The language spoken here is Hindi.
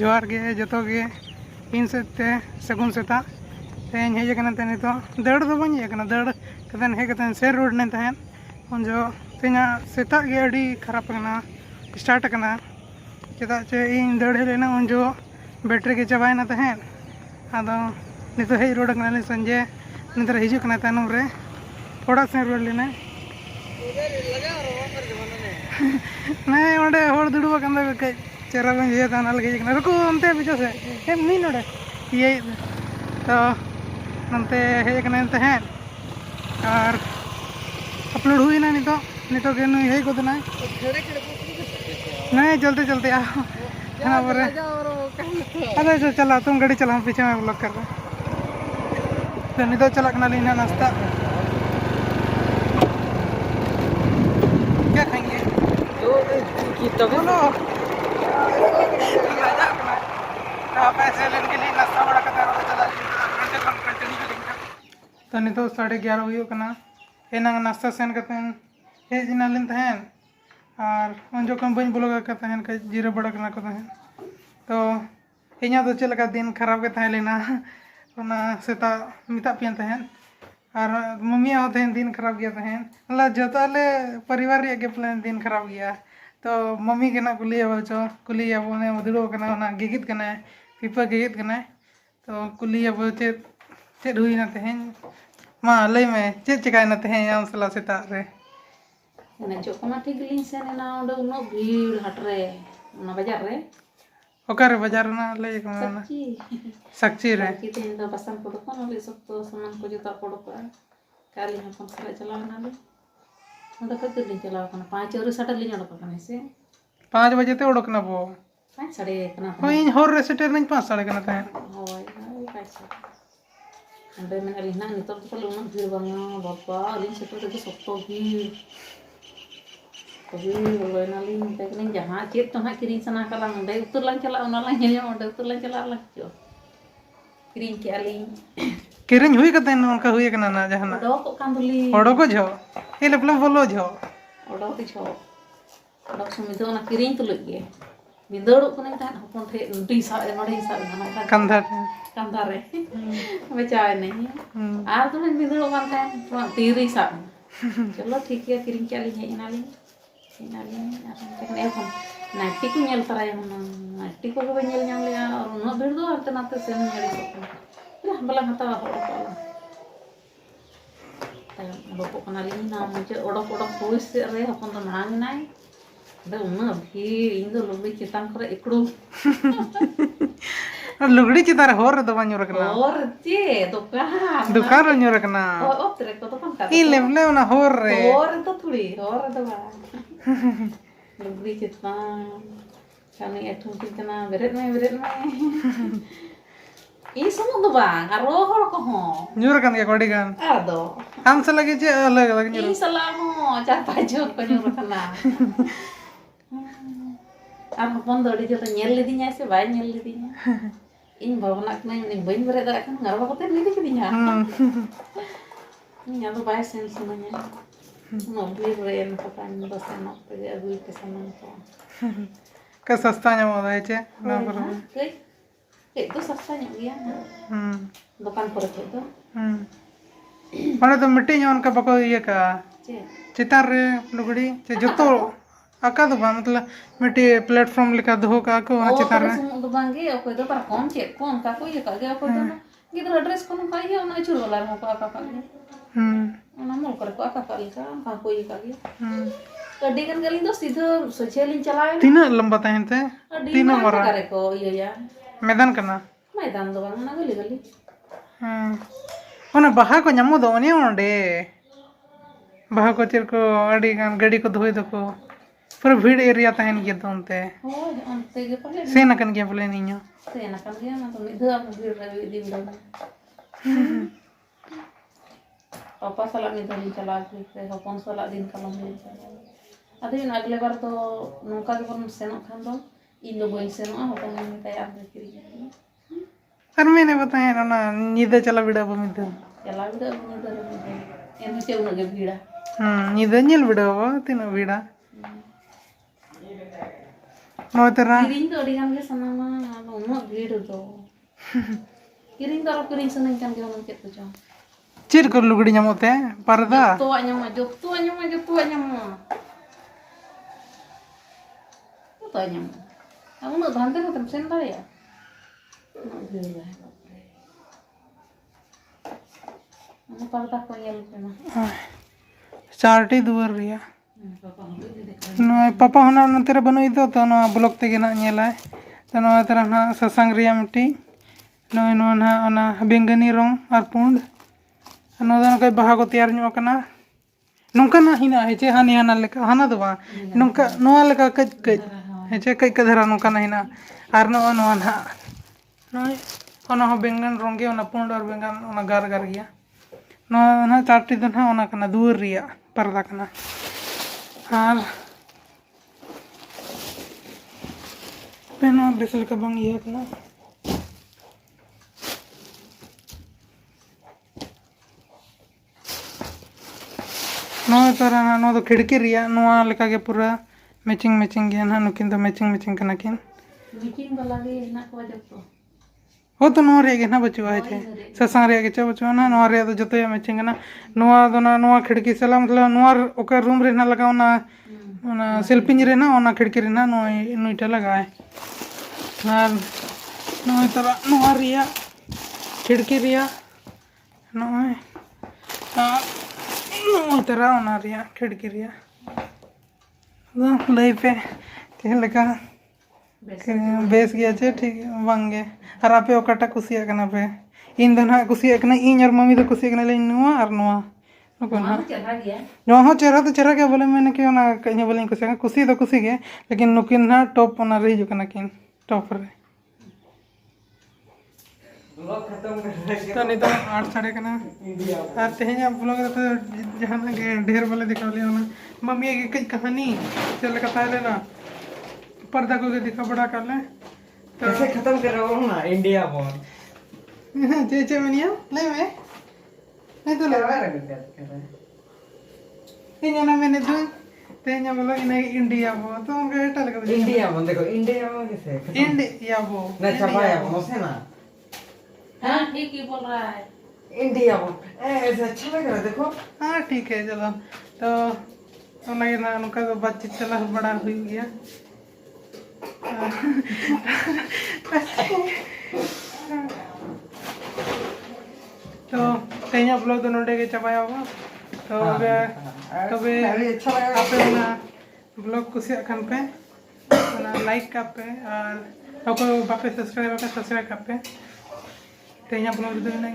जोहार गे जतो गे इन सेते सगुन सेता तेन हेज कना ते नितो दड़ दो बन हेकना दड़ कतन हे कतन सेर रोड ने तहन उन जो तेना सेता गे अडी खराब कना स्टार्ट कना चेदा चे इन दड़ हे लेना उन जो बैटरी के चबायना तहन आदो नितो हेज रोड कना ले संजे नितर हिजु कना तनम रे थोड़ा से रोड लेना नहीं ओंडे होड़ दुड़ुवा कंदा के चेहरा बन ये ताना लगे कना रुको अंते बिजो से एम नी नोडे ये तो नंते हे कना तहन और अपलोड हुई ना नितो नितो के नु हे को देना नहीं चलते चलते आ हां बरे अरे जो चला तुम गाड़ी चला हम पीछे में ब्लॉक कर रहे तो नितो चला कना लेना नाश्ता क्या खाएंगे तो बोलो पैसे लेने के लिए नाश्ता बड़ा करता है चला कंटिन्यू करेंगे तो नितो 11:30 हुई कना एना नाश्ता सेन करते हे जिना लेन तहन और उन जो कम बन ब्लॉग का तहन का जीरो बड़ा करना को तहन तो इना तो चलका दिन खराब के तहन लेना ओना सेता मिता पियन तहन और मम्मी होते दिन खराब गया तहन ला जताले परिवार के प्लान दिन खराब गया तो मम्मी के ना कुलिया बचो कुलिया बोने मधुरो कना ना गिगित कना पीपा गिगित कना तो कुलिया बो चेद हुई ना तहन मा लई में चेद चिकाय ना तहन आम सला सेता रे ने जो कोना ठीक लिन से ना ओंडे उनो भीड़ हट रे ना बाजार रे ओकर बाजार ना लई को ना सक्ची रे की तेन दा बसन को कोन ले सब तो सामान को जता पड़ो का काली हम कम से चला ना ले ओंडे कत दिन चला कना 5 और 60 लिन ओडक कना से 5 बजे ते ओडक ना बो 5 साढ़े कना होई होर रे सेटर नहीं 5 साढ़े कना तहन होय पैसा अंडे में अली ना नितो तो लोन भीड़ बंगा बाबा अली से तो सत्तो भीड़ कभी बोले ना लिन तकने जहां चेत तो ना किरी सना कला अंडे उतर लं चला ओना लं हेलियो अंडे उतर लं चला लं जो किरी के अली किरिन हुई कतन उनका हुई कना ना जहाना ओडो को कांदली ओडो को झो ए लेपला बोलो झो ओडो की छो ओडो सुमी तो ना किरिन तो लगे मिदड़ो कने ता हपन थे डी सा नडे सा ना कंधा रे बेचाए नहीं आ तो मिदड़ो मान ता तीरी सा चलो ठीक है किरिन के अली है इनाली এখন নাইটি को ñel taray नाइटी को ba ñel ñam le और उनो भीड़ दो आते नाते से ñड़ी को बला हता हो ताय बको कना लिनी ना मुझे ओडक ओडक होइस रे हपन तो नांग नाय बे उनो भीड़ इन दो लुगड़ी चितान करे इकड़ू और लुगड़ी चितार होर दो बाñu रखना और चे दुकान रñu रखना ओ तेरे को तो कम कर ई लेवले ना होर रे और तो थोड़ी और तो बा लुगड़ी चितान kami etung kena beret me ini semua tuh bang arohol kok nyur kan ya kodi kan ado हम से लगे जे अलग अलग nyur ini selama capa jok ko nyur kena apa pun dodi jota nyel lidinya sih bay nyel lidinya ini bawa nak ini bayin beret kan ngarep ko ten lidi kidinya ini ado bay sen semuanya no beli ren katanya dosen no pergi agui ke sana ko का सस्ता nyamuk ada चे ना पर itu सस्ता nyamuk ya दुकान पर itu mana तो मिट्टी nya उनका बको ये का चितार रे लुगड़ी चे जतो आका तो बा मतलब मिट्टी प्लेटफॉर्म लिखा दो का को चितार रे तो बांगे कोई तो पर कौन चे कौन का कोई का गया कोई तो गिदर एड्रेस को का ये ना चुर वाला को आका का ना मोल कर को आका का कोई का गया कडी kan kali itu situ sosialin चलाए तीना लंबा तहन थे तीना मरा करे को ये या मैदान करना मैदान दो बंग ना गली गली ओना बाहा को nyamuk do oni onde बाहा को चिर को अडी गान गाड़ी को धोई दो को पूरा भीड़ एरिया तहन के दोनते हो अंते के पले सेना कन के पले निño सेना कन के ना तो निधर भीड़ रे दिन दो पापा साला निधर चला के हपन साला दिन कलम ले चला अदे ना अगले बार तो नौका के पर सेनो खान दो इन दो बोल सेनो हपन में तैयार करी और मैंने बताया ना निधर चला बिड़ा बमिद चला बिड़ा निधर एन चे उनगे भीड़ा निधर निल बिड़ा तीन बिड़ा नो तेरा किरिंग तो अड़ी गान के सनामा उनो भीड़ दो किरिंग तो किरिंग सनन kan के उन के तो जो चिर कर लुगड़ी ñamote parda तो anyama जो तो anyama तो anyama uno dhante no tem sen ya uno parda ko yel kena चार्टी दुवर रिया नो पापा हना न तेरे बनो इतो तो नो ब्लॉक ते गेना नेला तो नो तेरा ना ससंग रिया मिट्टी नो नो ना ओना बेंगनी रंग और पुंड नो दन कई बाहा को तैयार ᱧᱚᱜ कना नोंका ना हिना हेचे हानि हाना लेका हाना दो बा नोंका नोआ लेका कज कज हेचे कई कधरा नोंका ना हिना आर नो नोआ ना नो ओना हो बेंगन रंगे ओना पुंड और बेंगन ओना गार गार गया नो ना चार्टी दन हा ओना कना दुवर रिया पर्दा कना और पेनो बेसल का बंग ये कना नो तोरा नो तो खिड़की रिया नोआ लेका के पूरा मैचिंग मैचिंग गया ना नुकिन तो मैचिंग मैचिंग कना किन मीटिंग वाला के ना को जब तो हो तो नो रे के ना बचुआ है ससंग रे के च बचुआ ना नो रे तो जतो मैचिंग ना नोआ तो ना नोआ खिड़की सला मतलब नोआ ओकर रूम रे ना लगा ना सेल्फिंग रे ना ओना खिड़की रे ना नो इटा लगा है और नो तोरा नोआ रिया खिड़की रिया नो नो तेरा ओना रिया खिड़की रिया लई पे के लगा बेस गया छे ठीक बांगे और आपे ओकाटा कुसिया कना पे इन दना कुसिया कना इन और मम्मी तो कुसिया कना ले नुआ और नुआ नको ना चढ़ा गया नो हो चेहरा तो चेहरा के बोले मैंने कि ना कहीं बोले कुसिया कुसी तो कुसी के लेकिन नुकिन ना टॉप ओना रही जो कना किन टॉप रे ब्लॉग खत्म कर तो नहीं तो 8 साढ़े कना और तेहኛ ब्लॉग तो जहां ना ढेर वाले दिखा लिया ना मम्मी की कई कहानी चल कथा लेना पर्दा को दिखा बड़ा कर ले तो कैसे खत्म कर रहा हूँ ना इंडिया बॉल चे मनिया ले में नहीं तो ले इन ना मैंने तो तेኛ बोला इन इंडिया बो तो उनका एटा लगा इंडिया बॉल देखो इंडिया बॉल कैसे इंडिया बो ना छपाया बॉल से ना हाँ ठीक ही बोल रहा है इंडिया बॉल ऐसे अच्छा लग रहा है देखो हाँ ठीक है चलो तो लगे ना उनका तो बातचीत चला बड़ा हुई गया तो तेኛ ब्लॉग तो नोडे के चबाया होगा तो तबे आपे ना ब्लॉग कुसिया खान पे ना लाइक का पे और आपको बापे सब्सक्राइब का पे तेኛ ब्लॉग दे ना